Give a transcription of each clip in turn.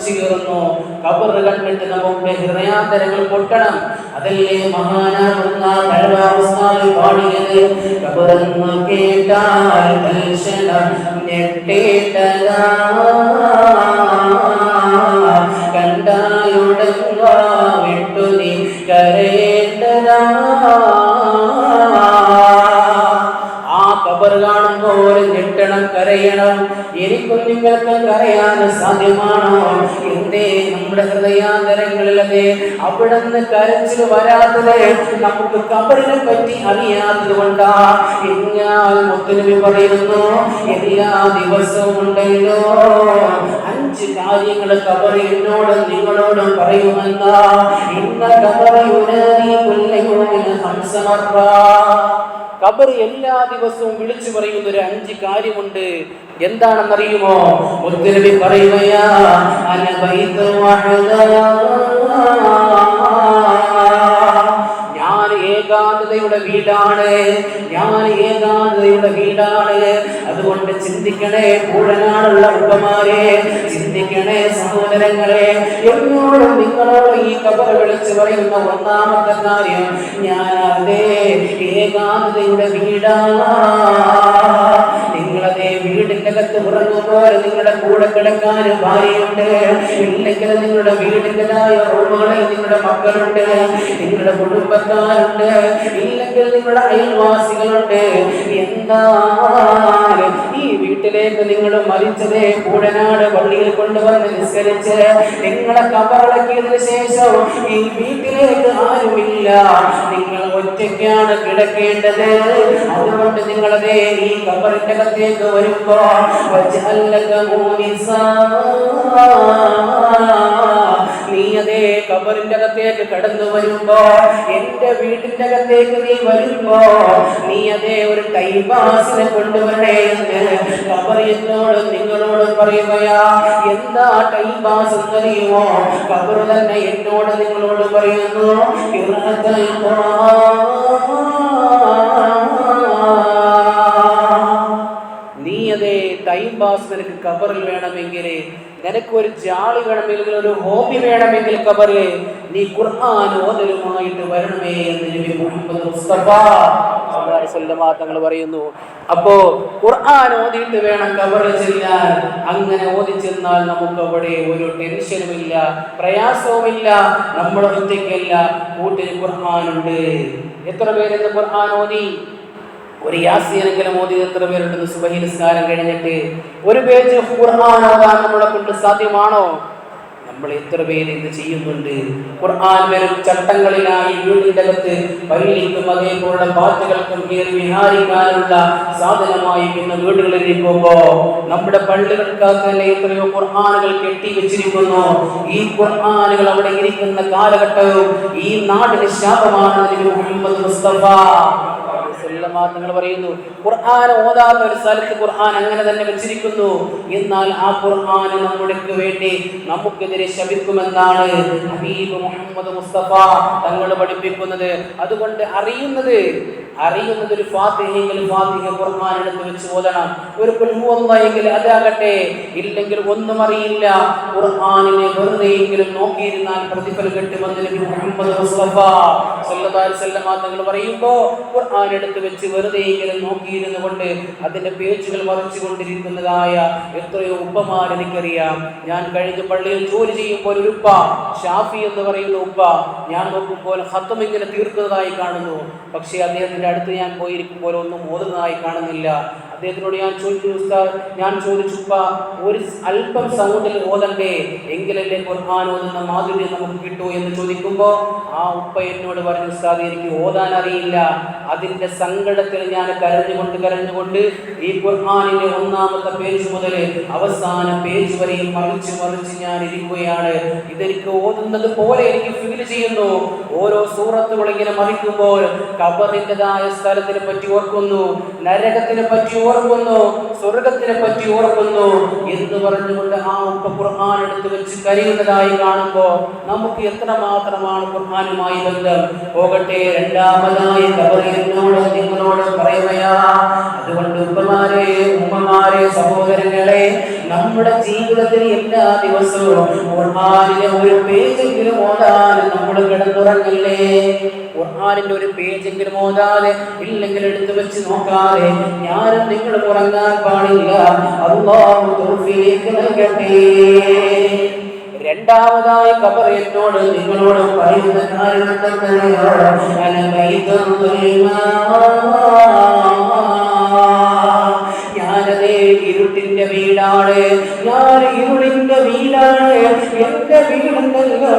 വലിച്ചു കയറുന്നു. ഖബർ കണ്ടിട്ട് നമ്മുടെ ഹൃദയാന്തരങ്ങൾ പൊട്ടണം. അതല്ലേ മഹാനാകുന്ന തഴവാസ്താവ് പാടിയത്? ഖബറെന്ന് കേട്ടാൽ തൽക്ഷണം ഞെട്ടേണ്ടതാ, കണ്ടാലുടങ്ങ വിട്ടു നീ കരയേണ്ടതാ. ഖബർ കാണുമ്പോൾ ഞെട്ടണം, കരയണം. എനിക്കും നിങ്ങൾക്കും കരയാൻ സാധ്യമാണോ? എന്തേ നമ്മുടെ ഹൃദയാന്തരങ്ങളിലതെ അവിടെ നിന്ന് കരച്ചിൽ വരാത്തത്? നമുക്ക് ഖബറിനെ പറ്റി അറിയാത്തത് കൊണ്ടാ. എന്നാൽ മുത്തുനബി പറയുന്നു, എല്ലാ ദിവസവും ഉണ്ടല്ലോ 5 കാര്യങ്ങൾ ഖബർ എന്നോടും നിങ്ങളോടും പറയുമെന്നാ. ഇന്ന ഖബർ യുനാദി കുല്ല യൗമിൻ 5 മർറ. ഖബർ എല്ലാ ദിവസവും വിളിച്ചു പറയുന്ന ഒരു 5 കാര്യമുണ്ട്. എന്താണെന്നറിയുമോ? മുത്തുനബി പറയുകയാ, അന ബൈതു വഹദാ, ഞാൻ ഏകാന്തതയുടെ വീടാണ്, ഞാൻ ഏകാന്തതയുടെ വീടാണ്. അതുകൊണ്ട് ചിന്തിക്കണേ പൂഴനാടുള്ള ഉപ്പമാരെ, ചിന്തിക്കണേ സഹോദരങ്ങളെ. എന്നോടും നിങ്ങളോടും ഈ ഖബർ വിളിച്ചു പറയുന്ന ഒന്നാമത്തെ കാര്യം, ഞാൻ അതേ ഏകാന്തതയുടെ വീടാണ്. നിങ്ങളതേ വീടിന്റെ അകത്ത് ഉറങ്ങുമ്പോൾ നിങ്ങളുടെ കൂടെ കിടക്കാൻ ഭാര്യയുണ്ട്, ഇല്ലെങ്കിൽ നിങ്ങളുടെ വീടിൻ്റെതായ റൂമുകളിൽ നിങ്ങളുടെ മക്കളുണ്ട്, നിങ്ങളുടെ കുടുംബക്കാരുണ്ട്, ഇല്ലെങ്കിൽ നിങ്ങളുടെ അയൽവാസികളുണ്ട്. എന്നാൽ ഈ വീട്ടിലേക്ക് നിങ്ങൾ മരിച്ചതേ പൂഴനാട് പള്ളിയിൽ കൊണ്ടുവന്ന് നിസ്കരിച്ച് നിങ്ങളെ ഖബറടക്കിയതിനു ശേഷം ഈ വീട്ടിലേക്ക് ആരുമില്ല, നിങ്ങൾ ഒറ്റയ്ക്കാണ് കിടക്കേണ്ടത്. അതുകൊണ്ട് നിങ്ങളതേ ഈ ഖബറിന്റെ അകത്തേക്ക് വരുമ്പോ നീ അതേ ഖബറിന്റെ അകത്തേക്ക് കടന്നു വരുമ്പോ, എന്റെ വീട്ടിന്റെ അകത്തേക്ക് നീ വരുമ്പോ, നീ അതേ ഒരു ടൈം പാസിനെ കൊണ്ടുവരണേ എന്ന് ഖബർ എന്നോടും നിങ്ങളോടും പറയുകയാ. എന്താ ടൈം പാസ് എന്നറിയുമോ? ഖബർ തന്നെ എന്നോട് നിങ്ങളോട് പറയുന്നു, നീ അതേ ടൈം പാസ് നിനക്ക് ഖബറിൽ വേണമെങ്കിൽ, നിനക്ക് ഒരു ജാളി വേണമെങ്കിൽ, ഒരു ഹോബി വേണമെങ്കിൽ ഖബറിൽ നീ ഖുർആൻ ഓതലുമായിട്ട് വരണമേ എന്ന് നബി മുഹമ്മദ് മുസ്തഫ സല്ലല്ലാഹു അലൈഹി വസല്ലം തങ്ങൾ പറയുന്നു. അപ്പോ ഖുർആൻ ഓതിയിട്ട് വേണം ഖബറിൽ ചെല്ലാൻ. അങ്ങനെ ഓതി ചെന്നാൽ നമുക്ക് അവിടെ ഒരു ടെൻഷനുമില്ല, പ്രയാസവുമില്ല. നമ്മൾ ഒറ്റയ്ക്കല്ല, കൂട്ടിന് ഖുർആനുണ്ട്. എത്ര പേരെന്ന് ഖുർആൻ ഓതി? ഒരു യാസീനെങ്കിലും ഓതി എത്ര പേരുണ്ടെന്ന് സുബഹി നിസ്കാരം കഴിഞ്ഞിട്ട്? ഒരു പേജ് ഖുർആൻ ഓതാൻ നമ്മളെ കൊണ്ട് സാധ്യമാണോ? നമ്മൾ എത്ര പേര് ഇത് ചെയ്യുന്നുണ്ട്? ഖുർആൻ വരും ചട്ടങ്ങളിലായി വീടിന്റെ അകത്ത് പള്ളിക്കും അതേപോലുള്ള പാറ്റുകൾക്കും കയറി വിഹാരിക്കാനുള്ള സാധനമായി ഇന്ന് വീടുകളിൽ ഇരിക്കുമ്പോ നമ്മുടെ പള്ളികൾക്കകത്ത് തന്നെ എത്രയോ ഖുർആനുകൾ കെട്ടി വെച്ചിരിക്കുന്നു. ഈ ഖുർആനുകൾ അവിടെ ഇരിക്കുന്ന കാലഘട്ടവും ഈ നാടിന് ശാപമാണ് നബി മുഹമ്മദ് മുസ്തഫ നിങ്ങൾ പറയുന്നു. ഖുർആൻ ഓതാത്ത ഒരു സ്ഥലത്ത് ഖുർആൻ അങ്ങനെ തന്നെ വെച്ചിരിക്കുന്നു. എന്നാൽ ആ ഖുർആൻ നമ്മുടെ വേണ്ടി നമുക്കെതിരെ ശപിക്കുമെന്നാണ് ഹബീബ് മുഹമ്മദ് മുസ്തഫ തങ്ങൾ പഠിപ്പിക്കുന്നത്. അതുകൊണ്ട് അറിയുന്നത് ഒരു ഫാത്തിഹയെങ്കിലും ഫാത്തിഹ ഖുർആൻ എടുത്ത് വെച്ച് ഓതണം. ഒരു ഖുൽ ഹുവല്ലാഹെങ്കിൽ അതാകട്ടെ, ഇല്ലെങ്കിൽ ഒന്നും അറിയില്ല. ഖുർആനിനെ വെറുതെയെങ്കിലും നോക്കിയിരുന്നാൽ പ്രതിഫലം കിട്ടുമെന്ന് നബി മുഹമ്മദ് മുസ്തഫ സല്ലല്ലാഹു അലൈഹി വസല്ലം തങ്ങൾ പറയുമ്പോൾ, ഖുർആൻ എടുത്ത് വെച്ച് വെറുതെയെങ്കിലും നോക്കിയിരുന്നു കൊണ്ട് അതിന്റെ പേജുകൾ മറിച്ചു കൊണ്ടിരിക്കുന്നതായ എത്രയോ ഉപ്പമാർ എനിക്കറിയാം. ഞാൻ കഴിഞ്ഞ പള്ളിയിൽ ജോലി ചെയ്യുമ്പോൾ ഒരു ഉപ്പ, ഷാഫി എന്ന് പറയുന്ന ഉപ്പ, ഞാൻ നോക്കുമ്പോൾ ഖത്ം ഇങ്ങനെ തീർക്കുന്നതായി കാണുന്നു. പക്ഷേ അദ്ദേഹത്തിന്റെ അടുത്ത് ഞാൻ പോയിരിക്കുമ്പോൾ ഒന്നും ഓതുന്നതായി കാണുന്നില്ല. അദ്ദേഹത്തിനോട് ഞാൻ ചോദിച്ചു ഉപ്പ, ഒരു അല്പം സൗണ്ടിൽ ഓതണ്ടേ, എങ്കിലല്ലേ ഖുർആൻ ഓതുന്ന മാധുര്യം നമുക്ക് കിട്ടൂ എന്ന് ചോദിക്കുമ്പോൾ ആ ഉപ്പ എന്നോട് പറഞ്ഞു, ഉസ്താദ് എനിക്ക് ഓതാൻ അറിയില്ല. അതിന്റെ സങ്കടത്തിൽ ഞാൻ കരഞ്ഞുകൊണ്ട് ഈ ഖുർആനിന്റെ ഒന്നാമത്തെ പേജ് മുതൽ അവസാന പേജ് വരെയും മറിച്ച് ഞാൻ ഇരിക്കുകയാണ്. ഇതെനിക്ക് ഓതുന്നത് പോലെ എനിക്ക് ഫീൽ ചെയ്യുന്നു. ഓരോ സൂറത്തുകൾ ഇങ്ങനെ മറിക്കുമ്പോൾ ഖബറിൻ്റെതായ സ്ഥലത്തിനെ പറ്റി ഓർക്കുന്നു, നരകത്തിനെ പറ്റി ഓർക്കുന്നു, സ്വർഗത്തിനെ പറ്റി ഓർക്കുന്നു എന്ന് പറഞ്ഞുകൊണ്ട് ആ ഉപ്പ ഖുർആൻ എടുത്ത് വെച്ച് കരയുന്നതായി കാണുമ്പോൾ നമുക്ക് എത്രമാത്രമാണ് ഖുർആനുമായി ബന്ധം. പോകട്ടെ, രണ്ടാമതായി ഖബറിൽ എന്നോട് നിങ്ങളോട് പറയുകയാ. അതുകൊണ്ട് ഉപ്പമാരെ, ഉമ്മമാരെ, സഹോദരങ്ങളെ, നമ്മുടെ ജീവിതത്തിൽ എല്ലാ ദിവസവും ഖുർആനിലെ ഒരു പേജെങ്കിലും ഓതാൻ നമ്മൾ കിടന്നുറങ്ങില്ലേ? ഖുർആനിന്റെ ഒരു പേജെങ്കിലും ഓതാതെ ഇല്ലെങ്കിൽ എടുത്തു വെച്ച് നോക്കാതെ ഞാനും നിങ്ങളും ഉറങ്ങാൻ പാടില്ല. അല്ലാഹു തൗഫീഖ് നൽകട്ടെ. രണ്ടാമതായി ഖബർ എന്നോട് നിങ്ങളോട് പറയുന്ന കാര്യം ഞാനതേ ഇരുട്ടിന്റെ വീടാണ്, ഞാൻ ഇരുളിന്റെ വീടാണ്. എന്റെ വീടുണ്ടല്ലോ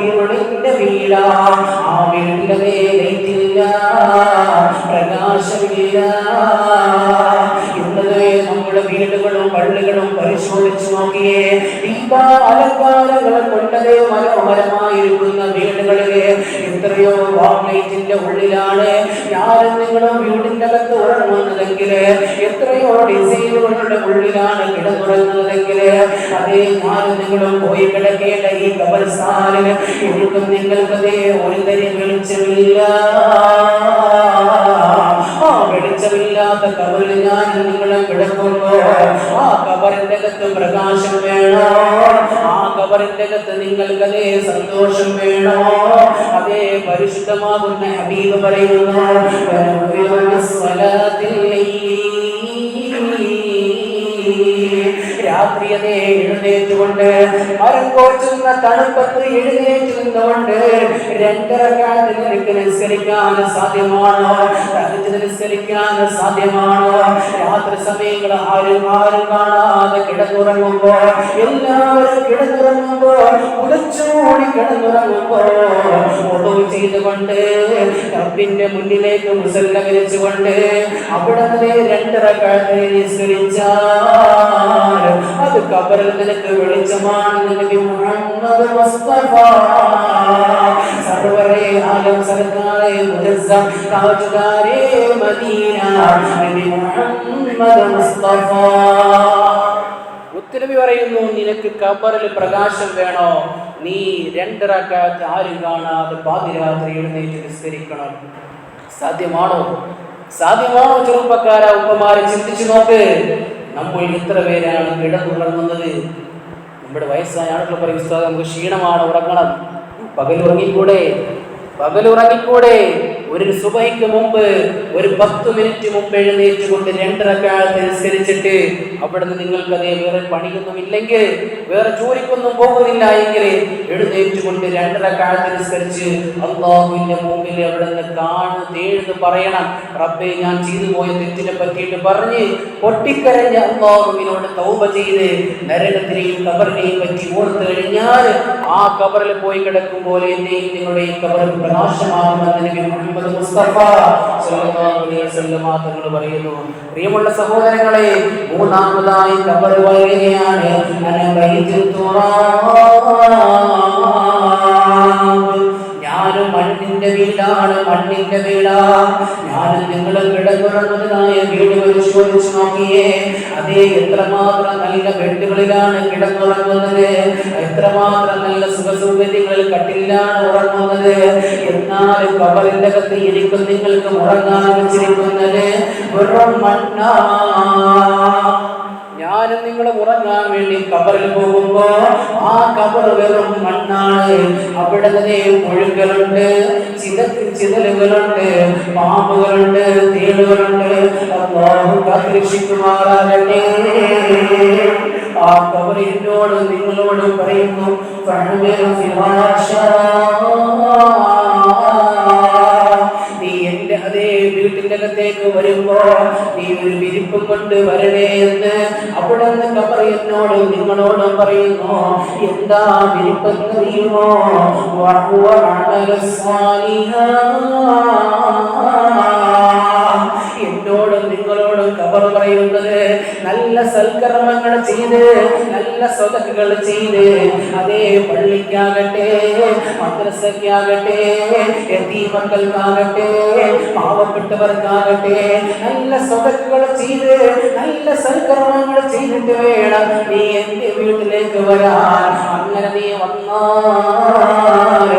ഇരുളിന്റെ വീടാ. ആ വീട്ടിലതേ ലൈറ്റില്ല, പ്രകാശമില്ല. ഇന്നതേ നമ്മുടെ വീടുകളും പള്ളികളും പരിശോധിച്ചു നോക്കിയേ. അലങ്കാരങ്ങൾ കൊണ്ടതേ മനോഹരമായിരിക്കുന്ന വീടുകളിലെ എത്രയോ വാഗ്ലൈറ്റിന്റെ ഉള്ളിലാണ് ഞാനും നിങ്ങളും വീടിന്റെ അകത്ത് ഉറങ്ങുന്നതെങ്കിൽ, എത്രയോ ഡിസൈനുകളുടെ ഉള്ളിലാണ് കിടന്നുറങ്ങുന്നതെങ്കിൽ, അതേ ഞാനും നിങ്ങളും പോയി കിടക്കേണ്ട ഈ ഖബർസ്ഥാനിൽ എനിക്കും നിങ്ങൾക്കതേ ഒരു തരി വെളിച്ചമില്ല. ആ വെളിച്ചമില്ലാത്ത ഖബറിൽ ഞാൻ നിങ്ങളെ കിടക്കുമ്പോ ആ ഖബറിന്റെ അകത്ത് പ്രകാശം വേണോ? ആ ഖബറിന്റെ അകത്ത് നിങ്ങൾക്കതേ സന്തോഷം വേണോ? അതേ പരിശുദ്ധമാകുന്ന ഹബീബ് പറയുന്നു, രാത്രി അതേ എഴുന്നേറ്റുകൊണ്ട് മരം കോച്ചുന്ന തണുപ്പത്ത് എഴുന്നേറ്റ് നിന്നുകൊണ്ട് 2 റക്അത്ത് നിനക്ക് നിസ്കരിക്കാൻ സാധ്യമാണോ? തഹജ്ജുദ് നിസ്കരിക്കാൻ സാധ്യമാണോ? രാത്രി സമയങ്ങൾ ആരും കാണാതെ കിടന്നുറങ്ങുമ്പോ, എല്ലാവരും കിടന്നുറങ്ങുമ്പോ, ഉടച്ചോടി കിടന്നുറങ്ങുമ്പോ ഒളു ചെയ്തുകൊണ്ട് റബ്ബിന്റെ മുന്നിലേക്ക് മുസല്ല വിരിച്ചുകൊണ്ട് അവിടെ 2 റക്അത്ത് നിസ്കരിച്ചാൽ അത് ഖബറിൽ നിനക്ക് വെളിച്ചമാണ്. നബി മുഹമ്മദ് മുസ്തഫ സർവ്വരേ ആലം സർക്കാരെ മുജസ്സം താജുദാരേ മദീന നബി മുഹമ്മദ് മുസ്തഫ. ഉത്തരവി പറയുന്നു, നിനക്ക് ഖബറിൽ പ്രകാശം വേണോ? നീ 2 റക്അത്ത് ആരും കാണാതെ പാതിരാത്രി എഴുന്നേറ്റ് നിസ്കരിക്കണം. സാധ്യമാണോ? സാധ്യമാണോ? ചെറുപ്പക്കാരാ, ഉപ്പമാരെ ചിന്തിച്ചു നോക്ക്. നമ്മൾ എത്ര പേരാണ് കിടന്നുറങ്ങുന്നത്? നമ്മുടെ വയസ്സായ ആളുകൾ പറയും, ഉസ്താദ് നമുക്ക് ക്ഷീണമാണ്, ഉറങ്ങണം. പകലുറങ്ങിക്കൂടെ? പകലുറങ്ങിക്കൂടെ? ഒരു സുബഹിക്ക് മുമ്പ് ഒരു 10 മിനിറ്റ് മുമ്പ് എഴുന്നേറ്റുകൊണ്ട് 2 റക്അത്ത് നിസ്കരിച്ചിട്ട് അവിടുന്ന് നിങ്ങൾക്ക് അതേ വേറെ പണിയൊന്നും ഇല്ലെങ്കിൽ, വേറെ ജോലിക്കൊന്നും പോകുന്നില്ല എങ്കിൽ എഴുന്നേറ്റുകൊണ്ട് 2 റക്അത്ത് നിസ്കരിച്ച് അല്ലാഹുവിന്റെ മുമ്പിൽ അവിടുന്ന് തേഴ്ന്ന് പറയണം, റബ്ബേ ഞാൻ ചെയ്തു പോയ തെറ്റിനെ പറ്റിയിട്ട് പറഞ്ഞ് പൊട്ടിക്കരഞ്ഞ് അല്ലാഹുവിനോട് തൗബ ചെയ്ത് നരകത്തിനെയും ഖബറിനെയും പറ്റി ഓർത്ത് കഴിഞ്ഞാൽ ആ ഖബറിൽ പോയി കിടക്കുമ്പോൾ എന്റെയും നിങ്ങളുടെയും ഖബർ പ്രകാശമാകുമെന്ന് നബി മുഹമ്മദ് മുസ്തഫ സല്ലല്ലാഹു അലൈഹി വസല്ലം തങ്ങൾ പറയുന്നു. പ്രിയമുള്ള സഹോദരങ്ങളെ, മൂന്നാമതായി ഖബർ വരികയാണ്. ഞാനും മണ്ണിന്റെ വീടാണ്, മണ്ണിന്റെ വീടാ. ഞാനും നിങ്ങളും കിടന്നുറങ്ങുന്നതായ വീട് പരിശോധിച്ചു നോക്കിയേ. അതേ എത്രമാത്രം നല്ല ബെഡുകളിലാണ് കിടന്നുറങ്ങുന്നത്, എത്രമാത്രം നല്ല സുഖസൗകര്യങ്ങളിൽ കട്ടിലാണ് ഉറങ്ങുന്നത്. എന്നാൽ ഖബറിന്റെ അകത്ത് എനിക്കും നിങ്ങൾക്കും ഉറങ്ങാൻ വെച്ചിരിക്കുന്നത് വെറും മണ്ണാ. ഞാനും നിങ്ങളും ഉറങ്ങാൻ വേണ്ടി ഖബറിൽ പോകുമ്പോ ആ ഖബർ വെറും മണ്ണാണ്. അവിടെ പുഴുക്കളുണ്ട്, ചിതലുകളുണ്ട്, പാമ്പുകളുണ്ട്, തേളുകളുണ്ട്. അല്ലാഹു കാത്തുരക്ഷിക്കുമാറാകട്ടെ. ആ ഖബർ എന്നോട് നിങ്ങളോട് പറയുന്നു, നീ എന്റെ അതേ വീട്ടിന്റെ അകത്തേക്ക് വരുമ്പോ നീ ഒരു വിരിപ്പ് കൊണ്ട് വരണേ എന്ന് അവിടെ നിന്ന് ഖബർ എന്നോട് നിങ്ങളോട് പറയുന്നു. എന്താ വിരിപ്പെന്ന് അറിയുമോ? എന്നോടും നിങ്ങളോടും ഖബർ പറയുന്നത് നല്ല സൽക്കർമ്മങ്ങൾ ചെയ്ത്, നല്ല സ്വതക്കുകൾ ചെയ്ത്, അതേ പള്ളിക്കാകട്ടെ, മദ്രസയ്ക്കാകട്ടെ, യതീമക്കൾക്കാകട്ടെ, പാവപ്പെട്ടവർക്കാകട്ടെ, നല്ല സ്വതക്കുകൾ ചെയ്ത്, നല്ല സൽക്കർമ്മങ്ങൾ ചെയ്തിട്ട് വേണം നീ എന്റെ വീട്ടിലേക്ക് വരാൻ. അങ്ങനെ നീ വന്നാൽ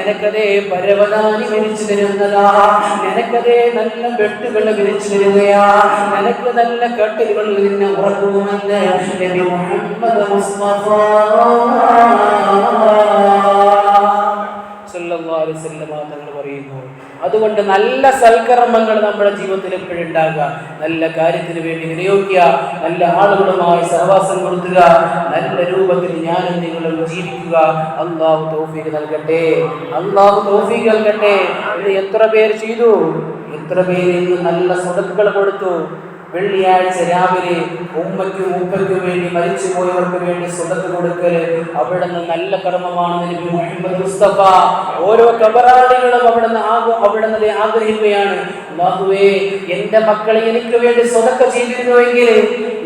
നിനക്കതേ പരവതാനി വിരിച്ചു തരുന്നതാ, നിനക്കതേ നല്ല ബെഡുകൾ വിരിച്ചു തരികയാ, നിനക്ക് നല്ല കട്ടിലുകൾ നിന്നെ ഉറക്കുമെന്ന് നബി മുഹമ്മദ് മുസ്തഫ സല്ലല്ലാഹു അലൈഹി വസല്ലം തങ്ങൾ പറയുന്നു. അതുകൊണ്ട് നല്ല സൽക്കർമ്മങ്ങൾ നമ്മുടെ ജീവിതത്തിൽ എപ്പോഴും ഉണ്ടാകുക, നല്ല കാര്യത്തിന് വേണ്ടി വിനിയോഗിക്കുക, നല്ല ആളുകളുമായി സഹവാസം കൊടുക്കുക, നല്ല രൂപത്തിൽ ഞാനും നിങ്ങളും ജീവിക്കുക. അല്ലാഹു തൗഫീഖ് നൽകട്ടെ, അല്ലാഹു തൗഫീഖ് നൽകട്ടെ. ഇത് എത്ര പേര് ചെയ്തു, എത്ര പേര് ഇന്ന് നല്ല സ്വതക്കുകൾ കൊടുത്തു. വെള്ളിയാഴ്ച രാവിലെ ഉമ്മയ്ക്കും ഉപ്പയ്ക്കും വേണ്ടി മരിച്ചുപോയവർക്ക് വേണ്ടി സ്വതക്ക് കൊടുക്കല് അവിടുന്ന് നല്ല കർമ്മമാണ് നബി മുഹമ്മദ് മുസ്തഫ. ഓരോ കബറാളികളും അവിടുന്ന് ആഗ്രഹിക്കുകയാണ്, അല്ലാഹുവേ എൻ്റെ മക്കളെ എനിക്ക് വേണ്ടി സ്വതക്ക ചെയ്തിരുന്നുവെങ്കിൽ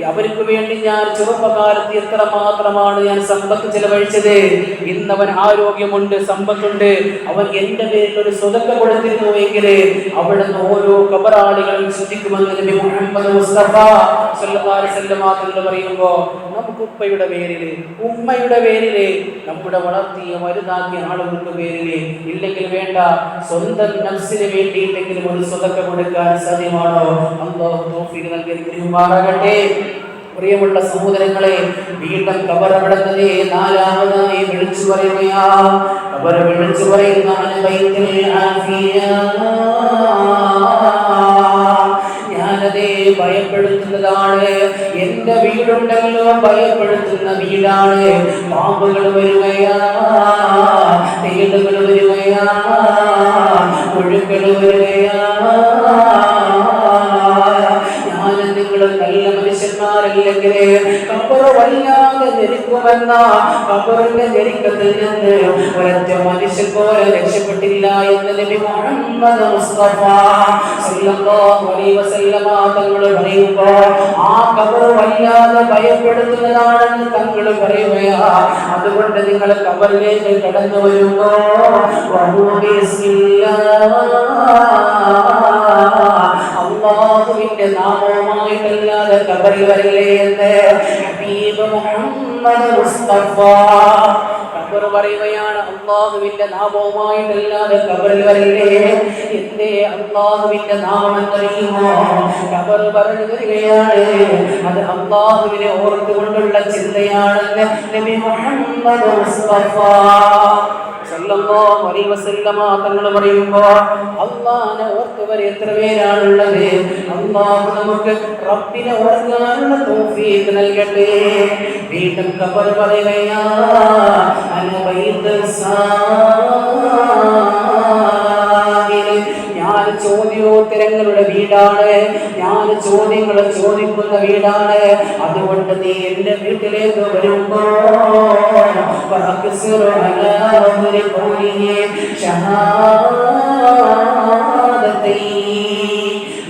അവർക്ക് വേണ്ടി ഞാൻ ചെറുപ്പകാലത്ത് എത്ര മാത്രമാണ് ഞാൻ സമ്പത്ത് ചെലവഴിച്ചത്. ഇന്നവൻ ആരോഗ്യമുണ്ട്, സമ്പത്തുണ്ട്, അവൻ എൻ്റെ പേരിൽ ഒരു സ്വതക്ക കൊടുത്തിരുന്നുവെങ്കിൽ അവിടുന്ന് ഓരോ കബറാളികളും ചിന്തിക്കുമെന്ന് നബി മുഹമ്മദ് മുസ്തഫ സല്ലല്ലാഹു അലൈഹി വസല്ലം തങ്ങൾ പറയുമ്പോൾ, നമുക്ക് ഉപ്പയുടെ പേരില്, ഉമ്മയുടെ പേരില്, നമ്മുടെ വളർത്തിയ വലുതാക്കിയ ആളുകൾക്ക് പേരില്, ഇല്ലെങ്കിൽ വേണ്ട സ്വന്തം നഫ്സിന് വേണ്ടിയിട്ടെങ്കിലും ഒരു സ്വതക്ക കൊടുക്കാൻ സാധ്യമാണോ? അല്ലാഹു തൗഫീഖ് നൽകി അനുഗ്രഹിക്കുമാറാകട്ടെ. പ്രിയമുള്ള സഹോദരങ്ങളെ, വീണ്ടും ഖബർ അവിടുത്തെ നാലാമതായി വിളിച്ചു പറയുകയാ. ഖബർ വിളിച്ചു പറയുന്ന ഞാനതേ ഭയപ്പെടുത്തുന്നതാണ്. എന്റെ വീടുണ്ടല്ലോ ഭയപ്പെടുത്തുന്ന വീടാണ്. പാമ്പുകൾ വരികയാ, തേടുകൾ വരികയാ, പുഴുക്കൾ വരികയാ. നിങ്ങൾ നല്ല മനുഷ്യന്മാരല്ലെങ്കിൽ ഖബർ വല്ലാതെ ഞെരുക്കുമെന്ന ഖബറിന്റെ ഞെരുക്കത്തിൽ നിന്ന് ഒരൊറ്റ മനുഷ്യൻ പോലെ രക്ഷപ്പെട്ടില്ല എന്ന് നബി മുഹമ്മദ് മുസ്തഫ സല്ലല്ലാഹു അലൈഹി വസല്ലം തങ്ങൾ പറയുമ്പോൾ, ആ ഖബർ വല്ലാതെ ഭയപ്പെടുത്തുന്നതാണെന്ന് തങ്ങൾ പറയുകയാ. അതുകൊണ്ട് നിങ്ങൾ ഖബറിലേക്ക് കടന്നു വരുമ്പോൾ അല്ലാഹുവിന്റെ നാമവുമായിട്ടല്ലാതെ ഖബറിൽ വരില്ലേ എന്ന് ഹബീബ് മുഹമ്മദ് മുസ്തഫ. ഖബർ പറയുകയാണ്, അല്ലാഹുവിന്റെ നാമവുമായിട്ടല്ലാതെ ഖബറിൽ വരില്ലേ. എന്തേ അല്ലാഹുവിന്റെ നാമം എന്നറിയുമോ? ഖബർ പറഞ്ഞു തരികയാണ്, അത് അല്ലാഹുവിനെ ഓർത്തുകൊണ്ടുള്ള ചിന്തയാണെന്ന് നബി മുഹമ്മദ് മുസ്തഫ സല്ലല്ലാഹു അലൈഹി വസല്ലം തങ്ങൾ പറയുമ്പോൾ, അല്ലാഹുവിനെ ഓർത്തവർ എത്ര പേരാണുള്ളത്? അല്ലാഹു നമുക്ക് റബ്ബിനെ ഓർക്കാനുള്ള തൗഫീഖ് നൽകട്ടെ. വീണ്ടും ഖബർ പറയുകയാ, ഞാൻ ചോദ്യോത്തരങ്ങളുടെ വീടാണ്, ഞാൻ ചോദ്യങ്ങൾ ചോദിക്കുന്ന വീടാണ്. അതുകൊണ്ട് നീ എന്റെ വീട്ടിലേക്ക് വരുമ്പോ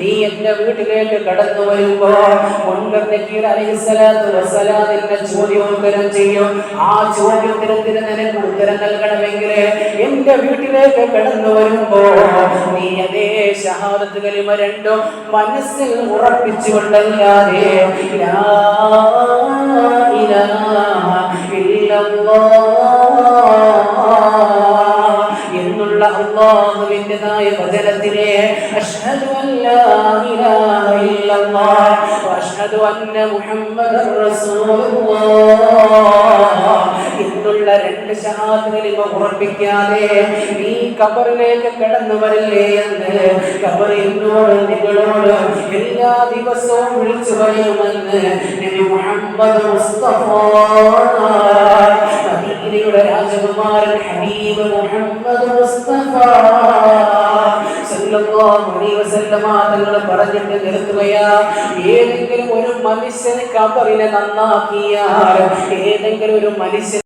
നീ എന്റെ വീട്ടിലേക്ക് കടന്നു വരുമ്പോ മുൻകർ നബി അലൈഹിസ്സലാത്തു വസ്സലാം നിന്നെ ചോദ്യോത്തരം ചെയ്യും. ആ ചോദ്യോത്തരത്തിന് നിനക്ക് ഉത്തരം നൽകണമെങ്കിൽ എന്റെ വീട്ടിലേക്ക് കടന്നു വരുമ്പോ നീ അതേ ഷഹാദത്ത് കലിമ രണ്ടും മനസ്സിൽ ഉറപ്പിച്ചുകൊണ്ടല്ലാതെ ലാ ഇലാഹ ഇല്ലല്ലാഹ് എന്നുള്ള അല്ലാഹുവിന്റേതായ വചനത്തിനെ അശ്ഹദു അല്ലാ ഇലാഹ ഇല്ലല്ലാഹ് വഅശ്ഹദു അന്ന മുഹമ്മദർ റസൂലുള്ളാഹ് എന്നുള്ള രണ്ട് ഷഹാദത്ത് കലിമ ഉറപ്പിക്കാതെ നീ ഖബറിലേക്ക് കടന്നു വരില്ലേ എന്ന് ഖബർ എന്നോട് നിങ്ങളോട് എല്ലാ ദിവസവും വിളിച്ചു പറയുമെന്ന് നബി മുഹമ്മദ് മുസ്തഫ മദീനയുടെ രാജകുമാരൻ ഹബീബ് മുഹമ്മദ് മുസ്തഫ സല്ലല്ലാഹു അലൈഹി വസല്ലം തങ്ങൾ പറഞ്ഞിട്ട് നിർത്തുകയാ. ഏതെങ്കിലും ഒരു മനുഷ്യന് ഖബറിനെ നന്നാക്കിയാൽ, ഏതെങ്കിലും ഒരു മനുഷ്യൻ